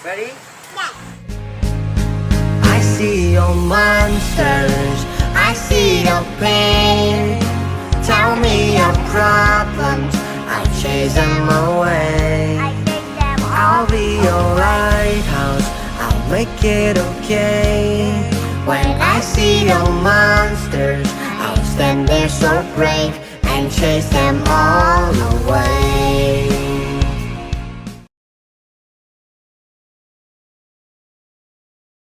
Ready? Yeah. I see your monsters, I see your pain. Tell me your problems, I'll chase them away. I take them I'll be your lighthouse, I'll make it okay. When I see your monsters, I'll stand there so brave and chase them all away.